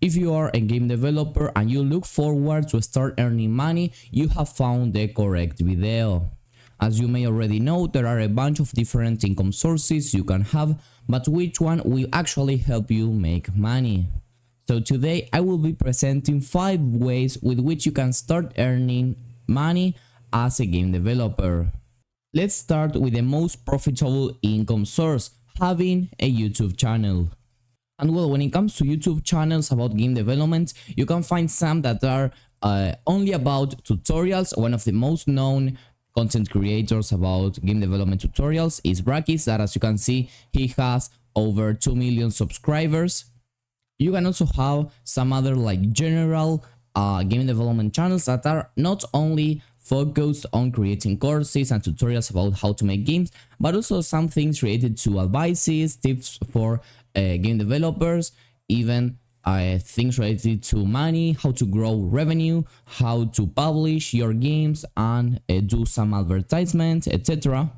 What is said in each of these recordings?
If you are a game developer and you look forward to start earning money, you have found the correct video. As you may already know, there are a bunch of different income sources you can have, but which one will actually help you make money? So today I will be presenting 5 ways with which you can start earning money as a game developer. Let's start with the most profitable income source, having a YouTube channel. And well, when it comes to YouTube channels about game development, you can find some that are only about tutorials. One of the most known content creators about game development tutorials is Brakis, that as you can see, he has over 2 million subscribers. You can also have some other like general game development channels that are not only focused on creating courses and tutorials about how to make games, but also some things related to advices, tips for game developers, even things related to money, how to grow revenue, how to publish your games and do some advertisements, etc.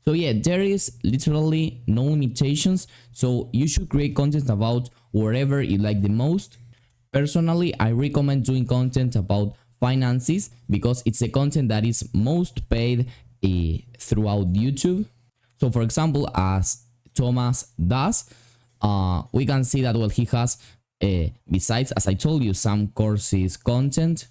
So yeah, there is literally no limitations, so you should create content about whatever you like the most. Personally, I recommend doing content about finances because it's a content that is most paid throughout YouTube. So for example, as Thomas does, we can see that well, he has besides, as I told you, some courses content,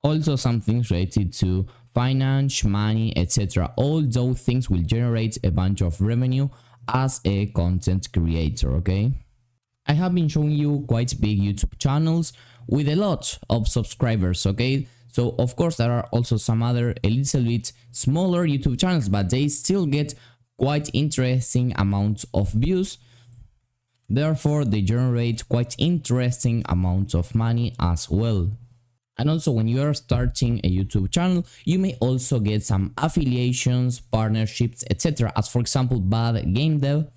also some things related to finance, money, etc. All those things will generate a bunch of revenue as a content creator. Okay, I have been showing you quite big YouTube channels with a lot of subscribers. Okay, so of course there are also some other a little bit smaller YouTube channels, but they still get quite interesting amounts of views. Therefore, they generate quite interesting amounts of money as well. And also, when you are starting a YouTube channel, you may also get some affiliations, partnerships, etc. As for example, Bad Game Dev,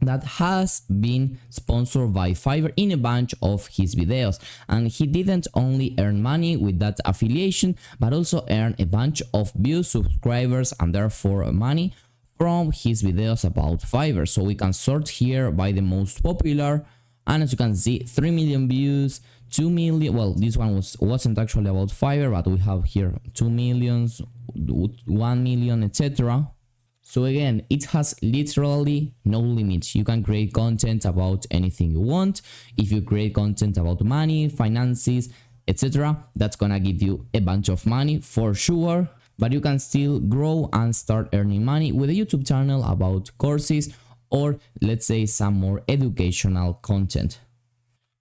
that has been sponsored by Fiverr in a bunch of his videos. And he didn't only earn money with that affiliation, but also earn a bunch of views, subscribers, and therefore money from his videos about Fiverr. So we can sort here by the most popular, and as you can see, 3 million views, 2 million. Well, this one wasn't actually about Fiverr, but we have here 2 millions, 1 million, etc. So again, it has literally no limits. You can create content about anything you want. If you create content about money, finances, etc., that's gonna give you a bunch of money for sure. But you can still grow and start earning money with a YouTube channel about courses or let's say some more educational content.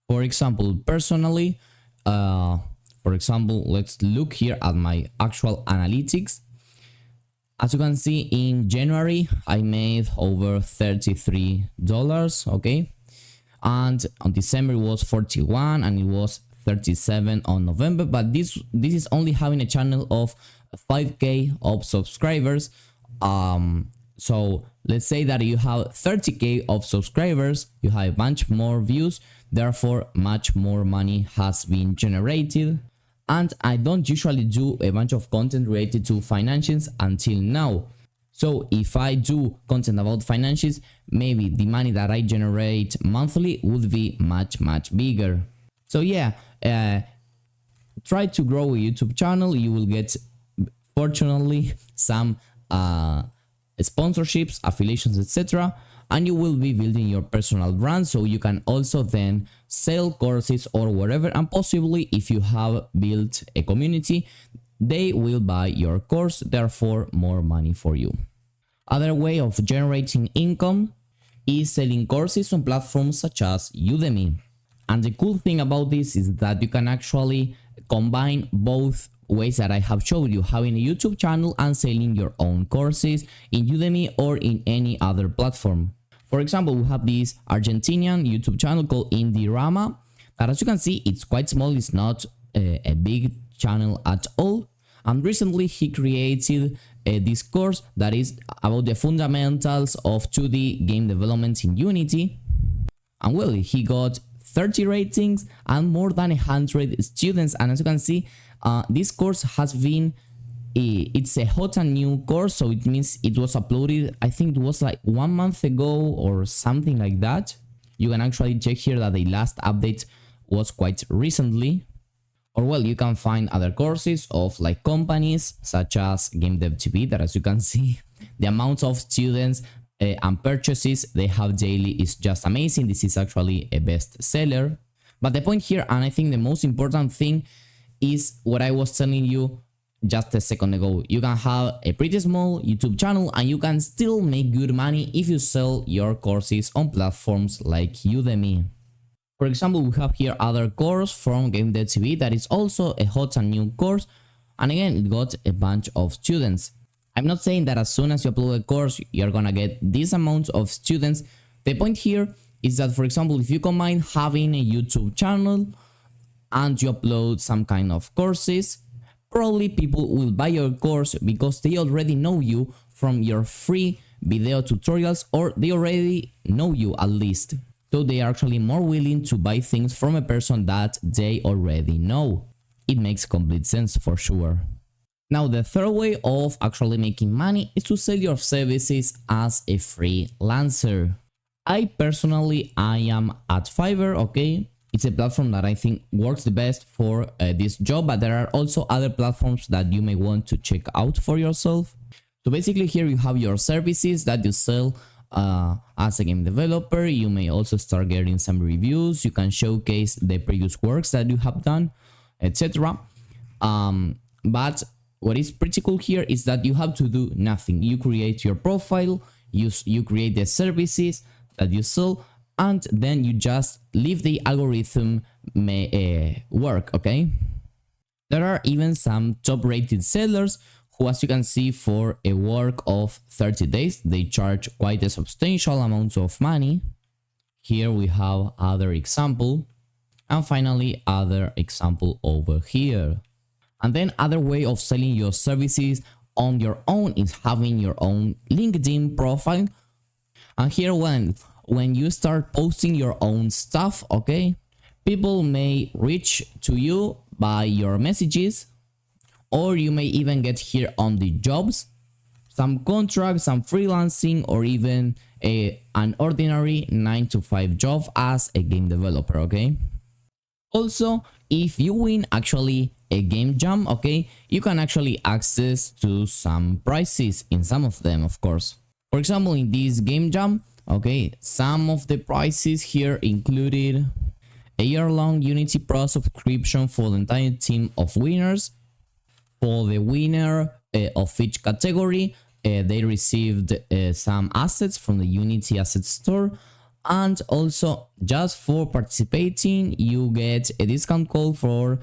For example, personally, let's look here at my actual analytics. As you can see, in January, I made over $33, okay? And on December it was 41 and it was 37 on November, but this is only having a channel of 5k of subscribers. So let's say that you have 30k of subscribers, you have a bunch more views, therefore much more money has been generated. And I don't usually do a bunch of content related to financials until now. So if I do content about financials, maybe the money that I generate monthly would be much bigger. So yeah, try to grow a YouTube channel. You will get, fortunately, some sponsorships, affiliations, etc. And you will be building your personal brand, so you can also then sell courses or whatever, and possibly if you have built a community, they will buy your course, therefore more money for you. Other way of generating income is selling courses on platforms such as Udemy. And the cool thing about this is that you can actually combine both ways that I have showed you, having a YouTube channel and selling your own courses in Udemy or in any other platform. For example, we have this Argentinian YouTube channel called Indirama, that as you can see, it's quite small, it's not a big channel at all. And recently he created this course that is about the fundamentals of 2D game development in Unity. And well, he got 30 ratings and more than 100 students. And as you can see, this course has been it's a hot and new course, so it means it was uploaded, I think it was like 1 month ago or something like that. You can actually check here that the last update was quite recently. Or well, you can find other courses of like companies such as Game Dev TV, that as you can see, the amount of students and purchases they have daily is just amazing. This is actually a bestseller. But the point here, and I think the most important thing, is what I was telling you just a second ago. You can have a pretty small YouTube channel and you can still make good money if you sell your courses on platforms like Udemy. For example, we have here other course from Gamedev TV that is also a hot and new course, and again it got a bunch of students. I'm not saying that as soon as you upload a course you're gonna get this amount of students. The point here is that, for example, if you combine having a YouTube channel and you upload some kind of courses, probably people will buy your course because they already know you from your free video tutorials, or they already know you at least. So they are actually more willing to buy things from a person that they already know. It makes complete sense for sure. Now, the third way of actually making money is to sell your services as a freelancer. I am at Fiverr, okay? It's a platform that I think works the best for this job, but there are also other platforms that you may want to check out for yourself. So basically here you have your services that you sell as a game developer. You may also start getting some reviews. You can showcase the previous works that you have done, etc. But what is pretty cool here is that you have to do nothing. You create your profile, you create the services that you sell, and then you just leave the algorithm work, okay? There are even some top rated sellers who, as you can see, for a work of 30 days, they charge quite a substantial amount of money. Here we have other example, and finally other example over here. And then other way of selling your services on your own is having your own LinkedIn profile. And here when you start posting your own stuff, okay, people may reach to you by your messages, or you may even get here on the jobs, some contracts, some freelancing, or even an ordinary 9-to-5 job as a game developer, okay? Also, if you win actually a game jam, okay, you can actually access to some prizes in some of them, of course. For example, in this game jam, okay, some of the prizes here included a year-long Unity Pro subscription for the entire team of winners. For the winner of each category, they received some assets from the Unity Asset Store, and also just for participating you get a discount code for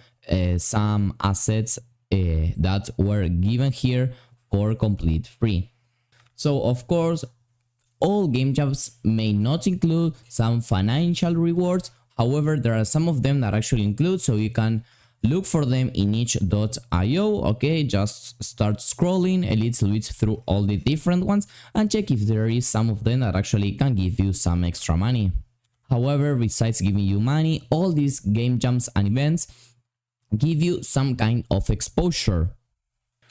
some assets that were given here for complete free. So of course, all game jams may not include some financial rewards. However, there are some of them that actually include, so you can look for them in itch.io, okay? Just start scrolling a little bit through all the different ones and check if there is some of them that actually can give you some extra money. However, besides giving you money, all these game jams and events give you some kind of exposure.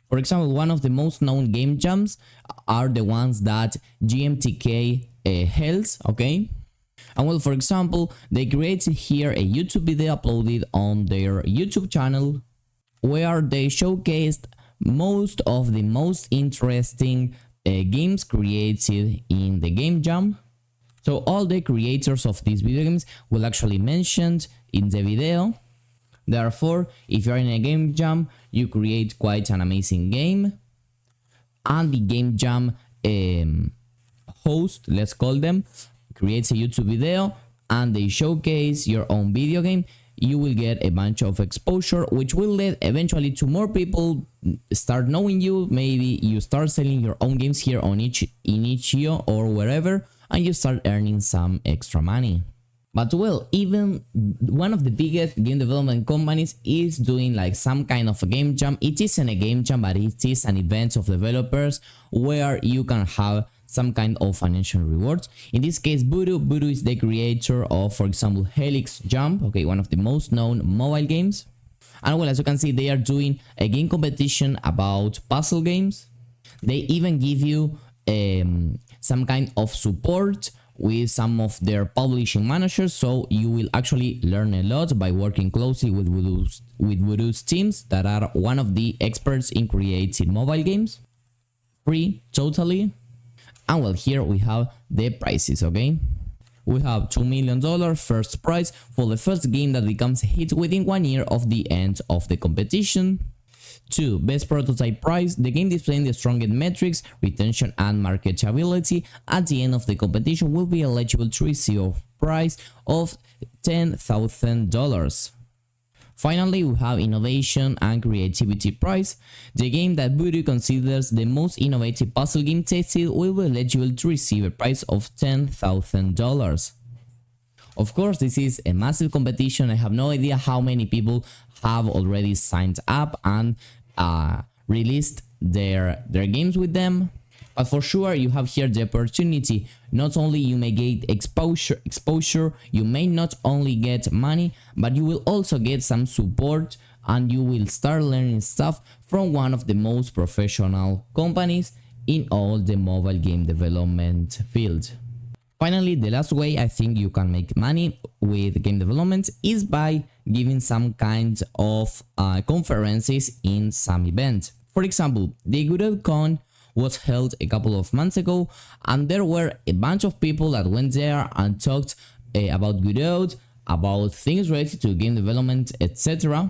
For example, one of the most known game jams are the ones that GMTK holds, okay? And well, for example, they created here a YouTube video uploaded on their YouTube channel where they showcased most of the most interesting games created in the game jam. So all the creators of these video games will actually mentioned in the video. Therefore, if you're in a game jam, you create quite an amazing game, and the game jam host, let's call them, creates a YouTube video and they showcase your own video game, you will get a bunch of exposure, which will lead eventually to more people start knowing you. Maybe you start selling your own games here on itch.io or wherever, and you start earning some extra money. But well, even one of the biggest game development companies is doing like some kind of a game jam. It isn't a game jam, but it is an event of developers where you can have some kind of financial rewards. In this case, Voodoo is the creator of, for example, Helix Jump, okay, one of the most known mobile games. And well, as you can see, they are doing a game competition about puzzle games. They even give you some kind of support with some of their publishing managers, so you will actually learn a lot by working closely with Voodoo's teams that are one of the experts in creating mobile games. Free, totally. And well, here we have the prices, okay? We have $2 million first prize for the first game that becomes a hit within 1 year of the end of the competition. 2. Best prototype prize, the game displaying the strongest metrics, retention and marketability at the end of the competition will be eligible to receive a prize of $10,000. Finally, we have Innovation and Creativity Prize. The game that Voodoo considers the most innovative puzzle game tested will be eligible to receive a prize of $10,000. Of course, this is a massive competition. I have no idea how many people have already signed up and released their games with them. But for sure, you have here the opportunity. Not only you may get exposure, you may not only get money, but you will also get some support and you will start learning stuff from one of the most professional companies in all the mobile game development field. Finally, the last way I think you can make money with game development is by giving some kind of conferences in some event. For example, the GoodOutCon was held a couple of months ago, and there were a bunch of people that went there and talked about Godot, about things related to game development, etc.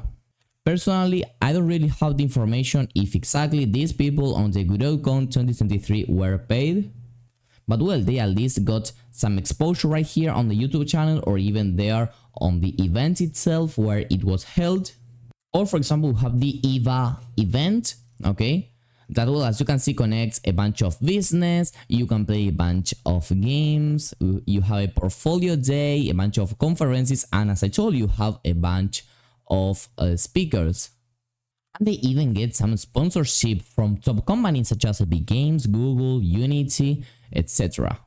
Personally, I don't really have the information if exactly these people on the GoodOutCon 2023 were paid, but well, they at least got some exposure right here on the YouTube channel or even there on the event itself where it was held. Or for example, we have the EVA event, okay? That will, as you can see, connects a bunch of business, you can play a bunch of games, you have a portfolio day, a bunch of conferences, and as I told you, have a bunch of speakers. And they even get some sponsorship from top companies such as Big Games, Google, Unity, etc.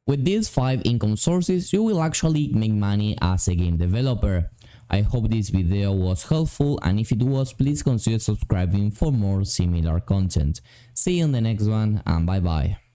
With these 5 income sources, you will actually make money as a game developer. I hope this video was helpful, and if it was, please consider subscribing for more similar content. See you in the next one, and bye bye.